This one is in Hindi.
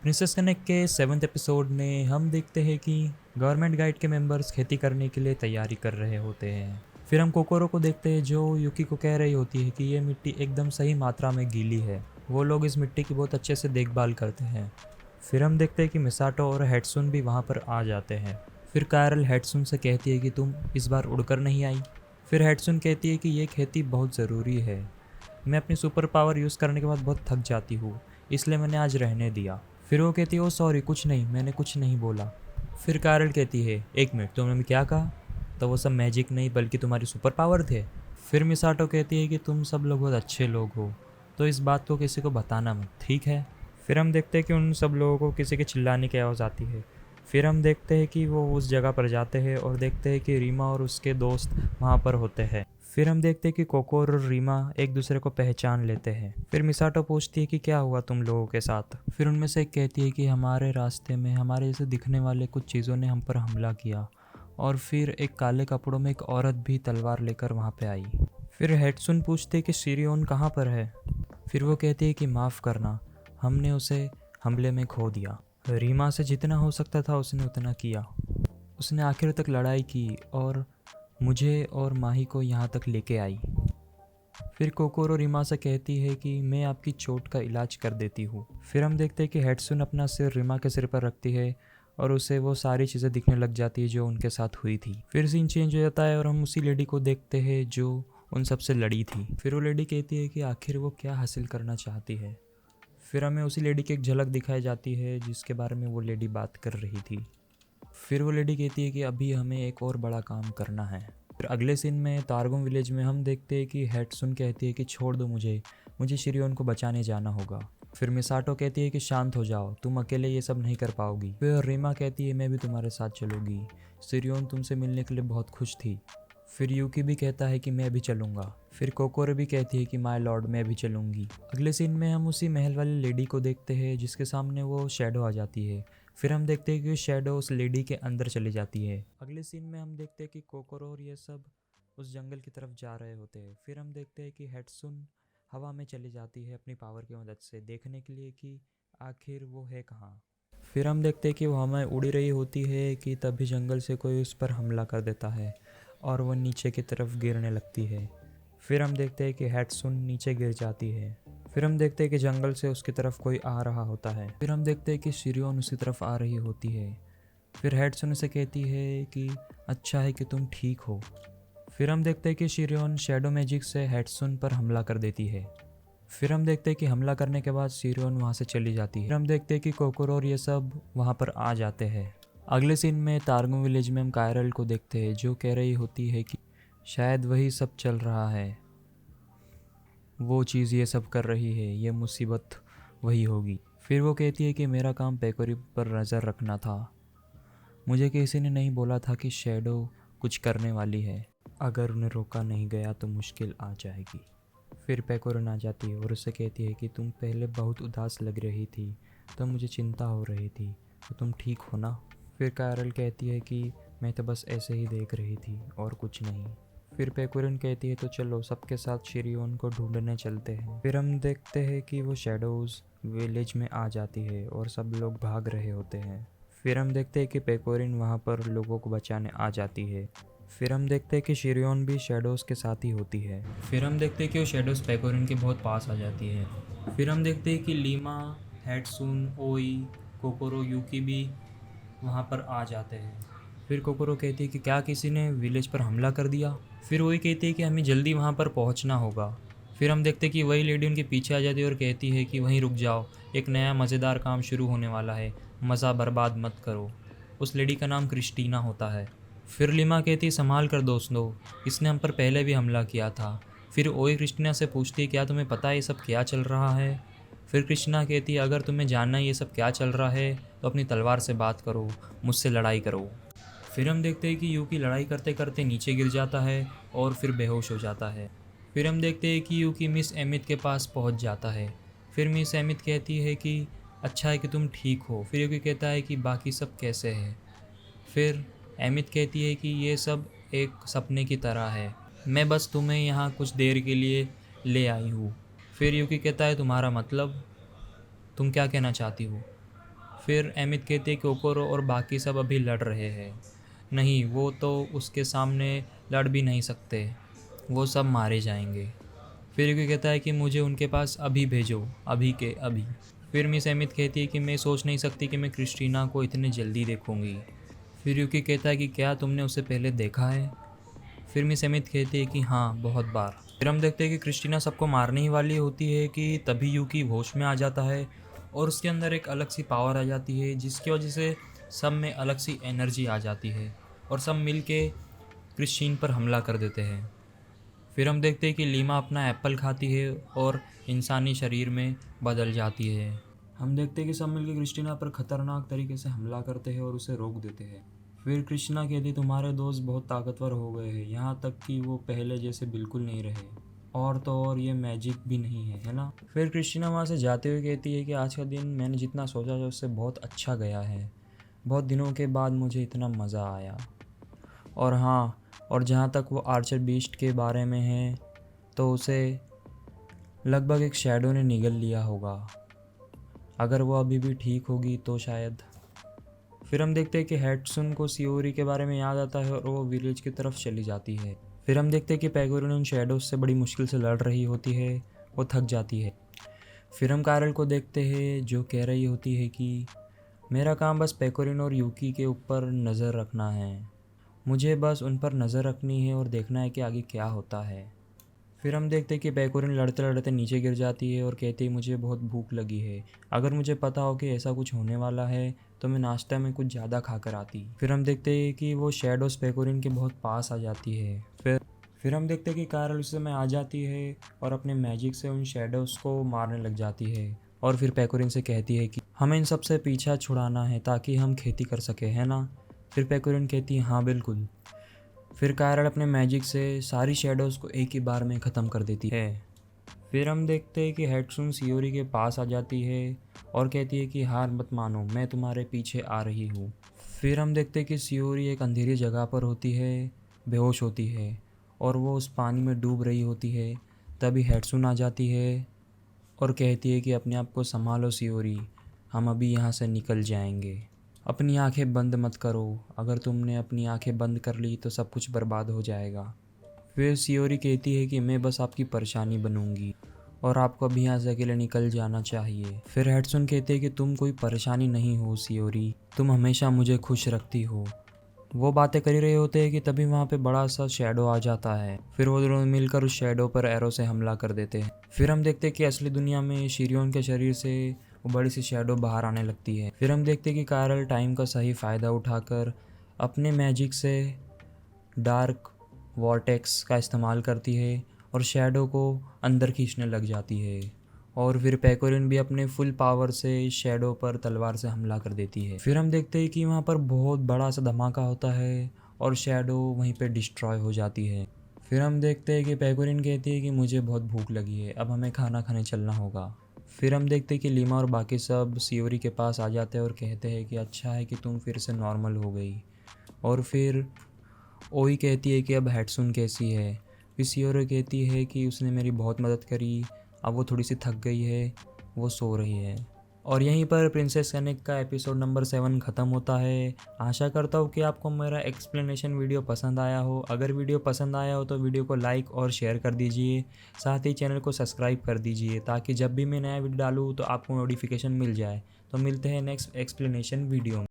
प्रिंसेस कनेक्ट के 7th एपिसोड में हम देखते हैं कि गवर्नमेंट गाइड के मेंबर्स खेती करने के लिए तैयारी कर रहे होते हैं। फिर हम कोकोरो को देखते हैं जो यूकी को कह रही होती है कि ये मिट्टी एकदम सही मात्रा में गीली है। वो लोग इस मिट्टी की बहुत अच्छे से देखभाल करते हैं। फिर हम देखते हैं कि मिसाटो और हेटसुन भी वहाँ पर आ जाते हैं। फिर कायरल हेटसुन से कहती है कि तुम इस बार उड़कर नहीं आई। फिर हेटसुन कहती है कि ये खेती बहुत ज़रूरी है। मैं अपनी सुपर पावर यूज़ करने के बाद बहुत थक जाती हूँ, इसलिए मैंने आज रहने दिया। फिर वो कहती है ओ सॉरी, कुछ नहीं, मैंने कुछ नहीं बोला। फिर कारल कहती है एक मिनट, तुमने क्या कहा? तो वो सब मैजिक नहीं बल्कि तुम्हारी सुपर पावर थे। फिर मिसाटो कहती है कि तुम सब लोग बहुत अच्छे लोग हो, तो इस बात को किसी को बताना मत, ठीक है? फिर हम देखते हैं कि उन सब लोगों को किसी के चिल्लाने की आवाज़ आती है। फिर हम देखते हैं कि वो उस जगह पर जाते हैं और देखते हैं कि रीमा और उसके दोस्त वहाँ पर होते हैं। फिर हम देखते हैं कि कोकोर और रीमा एक दूसरे को पहचान लेते हैं। फिर मिसाटो पूछती है कि क्या हुआ तुम लोगों के साथ? फिर उनमें से एक कहती है कि हमारे रास्ते में हमारे जैसे दिखने वाले कुछ चीज़ों ने हम पर हमला किया, और फिर एक काले कपड़ों में एक औरत भी तलवार लेकर वहाँ पे आई। फिर हेटसुन पूछते कि शिरियोन कहाँ पर है? फिर वो कहती है कि माफ़ करना, हमने उसे हमले में खो दिया। रीमा से जितना हो सकता था उसने उतना किया। उसने आखिर तक लड़ाई की और मुझे और माही को यहाँ तक लेके आई। फिर कोकोरो रीमा से कहती है कि मैं आपकी चोट का इलाज कर देती हूँ। फिर हम देखते हैं कि हेटसुन अपना सिर रीमा के सिर पर रखती है और उसे वो सारी चीज़ें दिखने लग जाती है जो उनके साथ हुई थी। फिर सीन चेंज हो जाता है और हम उसी लेडी को देखते हैं जो उन सबसे लड़ी थी। फिर वो लेडी कहती है कि आखिर वो क्या हासिल करना चाहती है। फिर हमें उसी लेडी की एक झलक दिखाई जाती है जिसके बारे में वो लेडी बात कर रही थी। फिर वो लेडी कहती है कि अभी हमें एक और बड़ा काम करना है। फिर अगले सीन में तारगुम विलेज में हम देखते हैं कि हेटसुन कहती है कि छोड़ दो मुझे शिरियोन को बचाने जाना होगा। फिर मिसाटो कहती है कि शांत हो जाओ, तुम अकेले ये सब नहीं कर पाओगी। फिर रीमा कहती है मैं भी तुम्हारे साथ चलूँगी, शिरियोन तुमसे मिलने के लिए बहुत खुश थी। फिर यूकी भी कहता है कि मैं भी चलूँगा। फिर कोकोरो भी कहती है कि माय लॉर्ड मैं भी चलूँगी। अगले सीन में हम उसी महल वाली लेडी को देखते हैं जिसके सामने वो शैडो आ जाती है। फिर हम देखते हैं कि शैडो उस लेडी के अंदर चली जाती है। अगले सीन में हम देखते हैं कि कोकोरो और ये सब उस जंगल की तरफ जा रहे होते हैं। फिर हम देखते हैं कि हेटसुन हवा में चली जाती है अपनी पावर की मदद से देखने के लिए कि आखिर वो है कहाँ। फिर हम देखते हैं कि वो हमें उड़ी रही होती है कि तभी जंगल से कोई उस पर हमला कर देता है और वो नीचे की तरफ गिरने लगती है। फिर हम देखते हैं कि हेटसुन नीचे गिर जाती है। फिर हम देखते हैं कि जंगल से उसकी तरफ कोई आ रहा होता है। फिर हम देखते हैं कि शिरियोन उसकी तरफ आ रही होती है। फिर हेटसुन से कहती है कि अच्छा है कि तुम ठीक हो। फिर हम देखते हैं कि शिरियोन शैडो मैजिक से हेटसुन पर हमला कर देती है। फिर हम देखते हैं कि हमला करने के बाद शिरियोन वहाँ से चली जाती है। फिर हम देखते हैं कि कोकोरो और ये सब वहाँ पर आ जाते हैं। अगले सीन में तारगुम विलेज में हम कायरल को देखते हैं जो कह रही होती है कि शायद वही सब चल रहा है, वो चीज़ ये सब कर रही है, ये मुसीबत वही होगी। फिर वो कहती है कि मेरा काम पेकोरी पर नज़र रखना था, मुझे किसी ने नहीं बोला था कि शैडो कुछ करने वाली है, अगर उन्हें रोका नहीं गया तो मुश्किल आ जाएगी। फिर पेकोरिन आ जाती है और उससे कहती है कि तुम पहले बहुत उदास लग रही थी तो मुझे चिंता हो रही थी, तो तुम ठीक हो ना? फिर कायरल कहती है कि मैं तो बस ऐसे ही देख रही थी और कुछ नहीं। फिर पेकोरिन कहती है तो चलो सबके साथ शिरियोन को ढूंढने चलते हैं। फिर हम देखते हैं कि वो शैडोज़ विलेज में आ जाती है और सब लोग भाग रहे होते हैं। फिर हम देखते हैं कि पेकोरिन वहाँ पर लोगों को बचाने आ जाती है। फिर हम देखते हैं कि शिरियोन भी शैडोज़ के साथ ही होती है। फिर हम देखते हैं कि वो शैडोज़ पेकोरिन के बहुत पास आ जाती है। फिर हम देखते हैं कि लीमा, हेटसुन, ओई, कोकोरो, यूकी भी वहाँ पर आ जाते हैं। फिर कोकोरो कहती है कि क्या किसी ने विलेज पर हमला कर दिया? फिर वही कहती है कि हमें जल्दी वहाँ पर पहुँचना होगा। फिर हम देखते हैं कि वही लेडी उनके पीछे आ जाती है और कहती है कि वहीं रुक जाओ, एक नया मज़ेदार काम शुरू होने वाला है, मज़ा बर्बाद मत करो। उस लेडी का नाम क्रिस्टीना होता है। फिर लीमा कहती है संभाल कर दोस्तों, इसने हम पर पहले भी हमला किया था। फिर ओई क्रिस्टीना से पूछती है क्या तुम्हें पता है ये सब क्या चल रहा है? फिर कृष्णा कहती है अगर तुम्हें जानना ये सब क्या चल रहा है तो अपनी तलवार से बात करो, मुझसे लड़ाई करो। फिर हम देखते हैं कि यूकी लड़ाई करते करते नीचे गिर जाता है और फिर बेहोश हो जाता है। फिर हम देखते हैं कि यूकी मिस एमित के पास पहुंच जाता है। फिर मिस एमित कहती है कि अच्छा है कि तुम ठीक हो। फिर यूकी कहता है कि बाकी सब कैसे है? फिर एमित कहती है कि ये सब एक सपने की तरह है, मैं बस तुम्हें यहाँ कुछ देर के लिए ले आई हूँ। फिर यूकी कहता है तुम्हारा मतलब, तुम क्या कहना चाहती हो? फिर एमित कहती है कि कोकोरो और बाकी सब अभी लड़ रहे हैं। नहीं, वो तो उसके सामने लड़ भी नहीं सकते, वो सब मारे जाएंगे। फिर यूकी कहता है कि मुझे उनके पास अभी भेजो, अभी के अभी। फिर मिस एमित कहती है कि मैं सोच नहीं सकती कि मैं क्रिस्टीना को इतनी जल्दी देखूंगी। फिर यूकी कहता है कि क्या तुमने उसे पहले देखा है? फिर मिस एमित कहती है कि हाँ, बहुत बार। फिर हम देखते हैं कि क्रिस्टीना सबको मारने ही वाली होती है कि तभी यूकी होश में आ जाता है और उसके अंदर एक अलग सी पावर आ जाती है, जिसकी वजह से सब में अलग सी एनर्जी आ जाती है और सब मिल के क्रिस्टीन पर हमला कर देते हैं। फिर हम देखते हैं कि लीमा अपना एप्पल खाती है और इंसानी शरीर में बदल जाती है। हम देखते हैं कि सब मिलकर क्रिस्टीना पर खतरनाक तरीके से हमला करते हैं और उसे रोक देते हैं। फिर कृष्णा कहती तुम्हारे दोस्त बहुत ताकतवर हो गए हैं, यहाँ तक कि वो पहले जैसे बिल्कुल नहीं रहे, और तो और ये मैजिक भी नहीं है ना। फिर कृष्णा वहाँ से जाते हुए कहती है कि आज का दिन मैंने जितना सोचा था उससे बहुत अच्छा गया है, बहुत दिनों के बाद मुझे इतना मज़ा आया। और हाँ, और जहाँ तक वो आर्चर बीस्ट के बारे में है तो उसे लगभग एक शैडो ने निगल लिया होगा, अगर वो अभी भी ठीक होगी तो शायद। फिर हम देखते हैं कि हैट्सुन को सियोरी के बारे में याद आता है और वो विलेज की तरफ चली जाती है। फिर हम देखते हैं कि पैगोरिन उन शैडोज से बड़ी मुश्किल से लड़ रही होती है, वो थक जाती है। फिर हम कारल को देखते हैं जो कह रही होती है कि मेरा काम बस पैकोरिन और यूकी के ऊपर नज़र रखना है, मुझे बस उन पर नज़र रखनी है और देखना है कि आगे क्या होता है। फिर हम देखते हैं कि पैकोरिन लड़ते लड़ते नीचे गिर जाती है और कहती है मुझे बहुत भूख लगी है, अगर मुझे पता हो कि ऐसा कुछ होने वाला है तो मैं नाश्ता में कुछ ज़्यादा खा कर आती। फिर हम देखते हैं कि वो शैडोज पैकोरिन के बहुत पास आ जाती है। फिर हम देखते हैं कि कारल उस समय आ जाती है और अपने मैजिक से उन शैडोज को मारने लग जाती है और फिर पैकोरिन से कहती है कि हमें इन सब से पीछा छुड़ाना है ताकि हम खेती कर सकें, है ना। फिर पैकोरिन कहती है हाँ बिल्कुल। फिर कारल अपने मैजिक से सारी शैडोज़ को एक ही बार में ख़त्म कर देती है। फिर हम देखते हैं कि हैट्सुन सियोरी के पास आ जाती है और कहती है कि हार मत मानो, मैं तुम्हारे पीछे आ रही हूँ। फिर हम देखते हैं कि सियोरी एक अंधेरी जगह पर होती है, बेहोश होती है और वो उस पानी में डूब रही होती है। तभी हैट्सुन आ जाती है और कहती है कि अपने आप को संभालो सियोरी, हम अभी यहाँ से निकल जाएंगे। अपनी आंखें बंद मत करो, अगर तुमने अपनी आंखें बंद कर ली तो सब कुछ बर्बाद हो जाएगा। फिर सियोरी कहती है कि मैं बस आपकी परेशानी बनूंगी और आपको अभी यहाँ से अकेले निकल जाना चाहिए। फिर हैट्सुन कहते हैं कि तुम कोई परेशानी नहीं हो सियोरी, तुम हमेशा मुझे खुश रखती हो। वो बातें कर ही रहे होते हैं कि तभी वहाँ पे बड़ा सा शैडो आ जाता है। फिर वो दोनों मिलकर उस शैडो पर एरो से हमला कर देते हैं। फिर हम देखते हैं कि असली दुनिया में शिरियोन के शरीर से वो बड़ी सी शैडो बाहर आने लगती है। फिर हम देखते हैं कि कारल टाइम का सही फ़ायदा उठाकर अपने मैजिक से डार्क वॉर्टेक्स का इस्तेमाल करती है और शैडो को अंदर खींचने लग जाती है। और फिर पैकोरिन भी अपने फुल पावर से इस शैडो पर तलवार से हमला कर देती है। फिर हम देखते हैं कि वहाँ पर बहुत बड़ा सा धमाका होता है और शैडो वहीं पे डिस्ट्रॉय हो जाती है। फिर हम देखते हैं कि पैकोरिन कहती है कि मुझे बहुत भूख लगी है, अब हमें खाना खाने चलना होगा। फिर हम देखते हैं कि लीमा और बाकी सब सियोरी के पास आ जाते हैं और कहते हैं कि अच्छा है कि तुम फिर से नॉर्मल हो गई। और फिर ओई कहती है कि अब हैट्सुन कैसी है। फिर सियोरी कहती है कि उसने मेरी बहुत मदद करी, अब वो थोड़ी सी थक गई है, वो सो रही है। और यहीं पर प्रिंसेस कनेक्ट का एपिसोड नंबर 7 ख़त्म होता है। आशा करता हूँ कि आपको मेरा एक्सप्लेनेशन वीडियो पसंद आया हो। अगर वीडियो पसंद आया हो तो वीडियो को लाइक और शेयर कर दीजिए, साथ ही चैनल को सब्सक्राइब कर दीजिए ताकि जब भी मैं नया वीडियो डालूँ तो आपको नोटिफिकेशन मिल जाए। तो मिलते हैं नेक्स्ट एक्सप्लेनेशन वीडियो में।